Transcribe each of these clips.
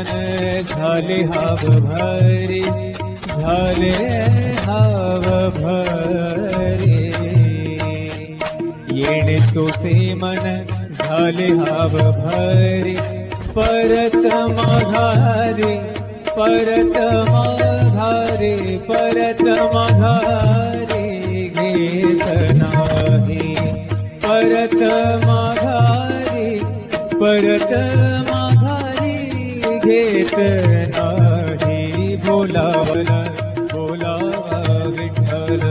मन झाले हाव भरे, झाले हाव भरे. येणे सोसे मन झाले हाव भरे, परत माघारे, परत माघारे, परत माघारे घेत नाही. परत माघारे, परत माघारे घेत नाही. बोलावला बोलावा विठ्ठल.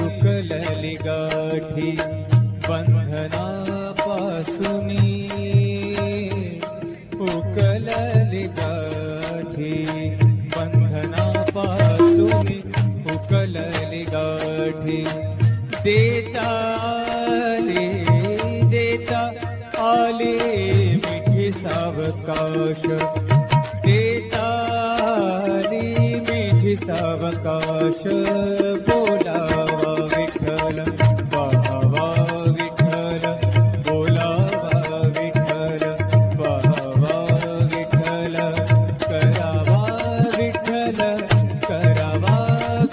उकलली गाठी, बंधनापासूनी उकलली गाठी, बंधनापासूनी उकलली गाठी. देता आले मिठी सावकाश, देता आली मिठी सावकाश. बोलावा विठ्ठल, पाहावा विठ्ठल, बोलावा विठ्ठल, पाहावा विठ्ठल. करावा विठ्ठल, करावा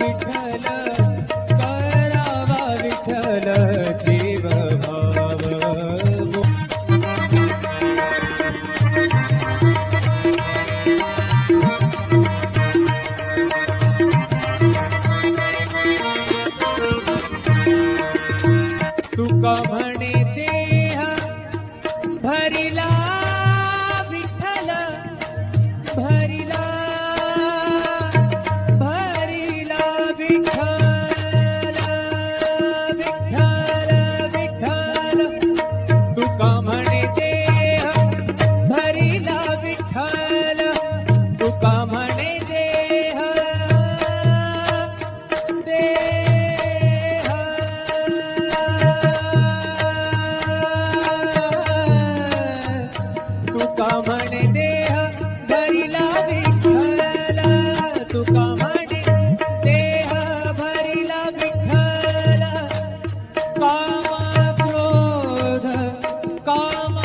विठ्ठल, करावा विठ्ठल जीव भाव. तुका म्हणे देह भरिला विठ्ठल, भरिला भरिला विठ्ठल, विठ्ठल विठ्ठल. तुका म्हणे देह भरिला विठ्ठल, तुका म्हणे देह तुका म्हणे देह भरिला विठ्ठल, तुका म्हणे देह भरिला विठ्ठल. काम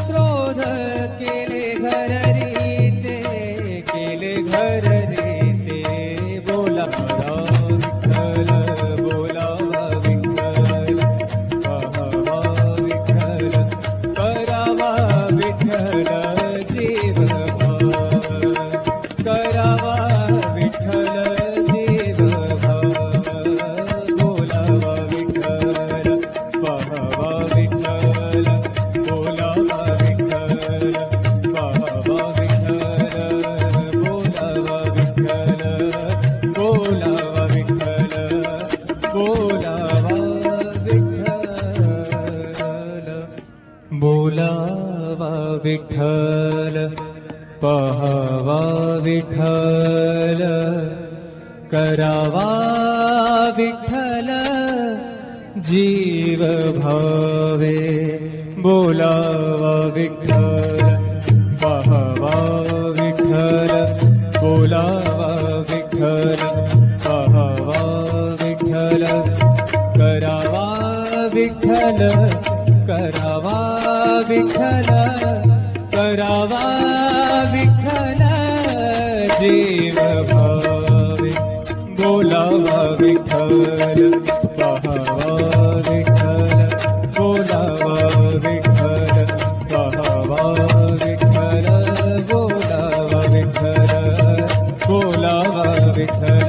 क्रोध केले घर रीते, केले घर रीते. बोलावा विठ्ठल, बोलावा विठ्ठल, पाहावा विठ्ठल, करावा विठ्ठल जीव भाव. करावा विठ्ठल जीव भाव. बोलावा विठ्ठल, पाहावा विठ्ठल, बोलावा विठ्ठल, पाहावा विठ्ठल, बोलावा विठ्ठल, बोलावा विठ्ठल, बोलावा विठ्ठल. बोलावा विठ्ठल, पाहावा विठ्ठल, करावा विठ्ठल जीव भावे. बोलावा विठ्ठल, पाहावा विठ्ठल, बोलावा विठ्ठल, पाहावा विठ्ठल, करावा विठ्ठल, करावा विठ्ठल, करावा विठ्ठल जीव भावे. बोलावा विठ्ठल, पाहावा विठ्ठल, बोलावा विठ्ठल, पाहावा विठ्ठल, बोलावा विठ्ठल, बोलावा विठ्ठल,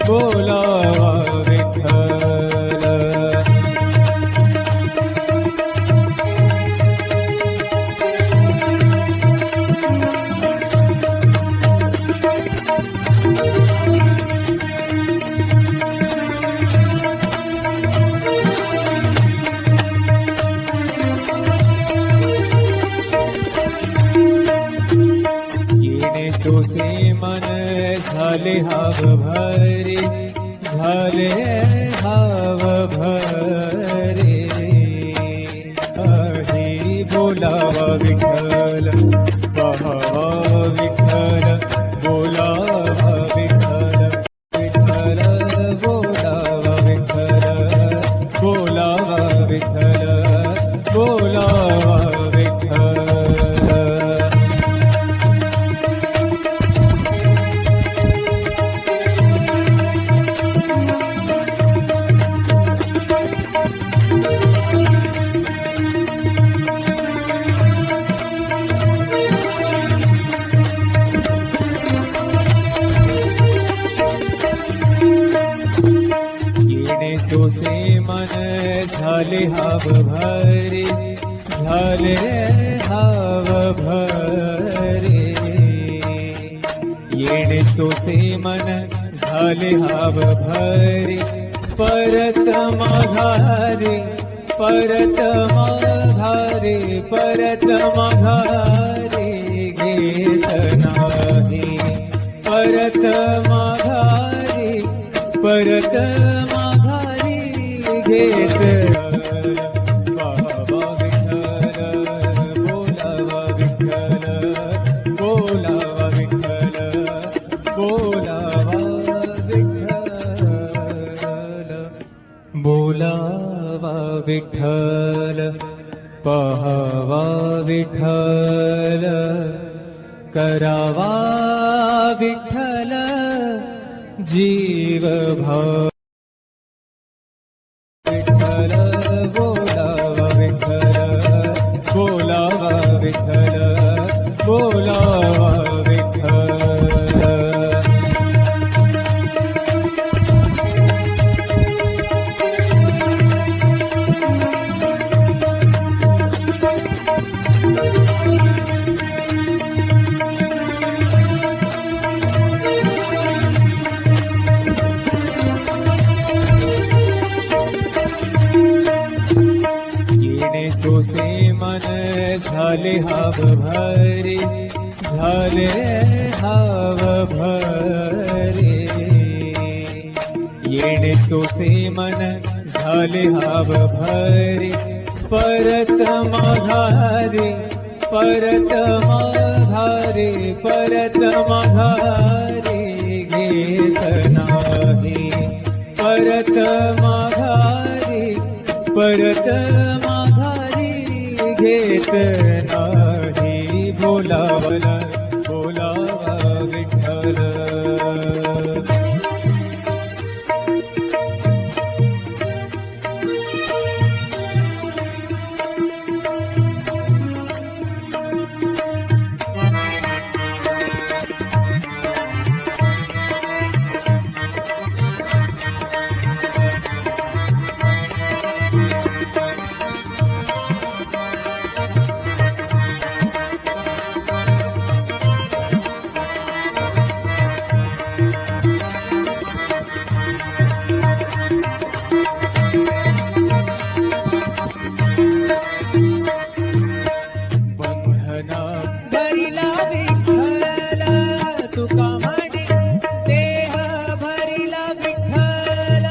बोलावा विठ्ठल. मन झाले हाव भरे, झाले हाव भरे. हरी बोलावा विठ्ठल, पहावा विठ्ठल, बोलावा विठ्ठल, विठ्ठल बोलावा विठ्ठल, बोलावा विठ्ठल, बोलावा विठ्ठल. येणे सोसे मन झाले हाव भरे, झाले हाव भरे. येणे सोसे मन झाले हाव भरे, परत माघारे, परत माघारे, परत माघारे घेत नाही. परत माघारे, परत माघारी घेत. पहावा विठ्ठल, बोलावा विठ्ठल, बोलावा विठ्ठल, बोलावा विठ्ठल, बोलावा विठ्ठल. पहावा विठ्ठल, करावा विठ्ठल जीव भाव. विठ्ठल बोलावा विठ्ठल, बोलावा विठ्ठल, बोलावा विठ्ठल. येणे सोसे मन झाले हाव भरे, झाले हाव भरे. येणे सोसे मन झाले हाव भरे, परत माघारे, परत माघारे, परत माघारे घेत नाही. परत माघारे, परत माघारी घेत नाही. बोलावला, बोलावा विठ्ठल. बंधना भरिला विठ्ठल, तुका म्हणे देह भरिला विठ्ठल.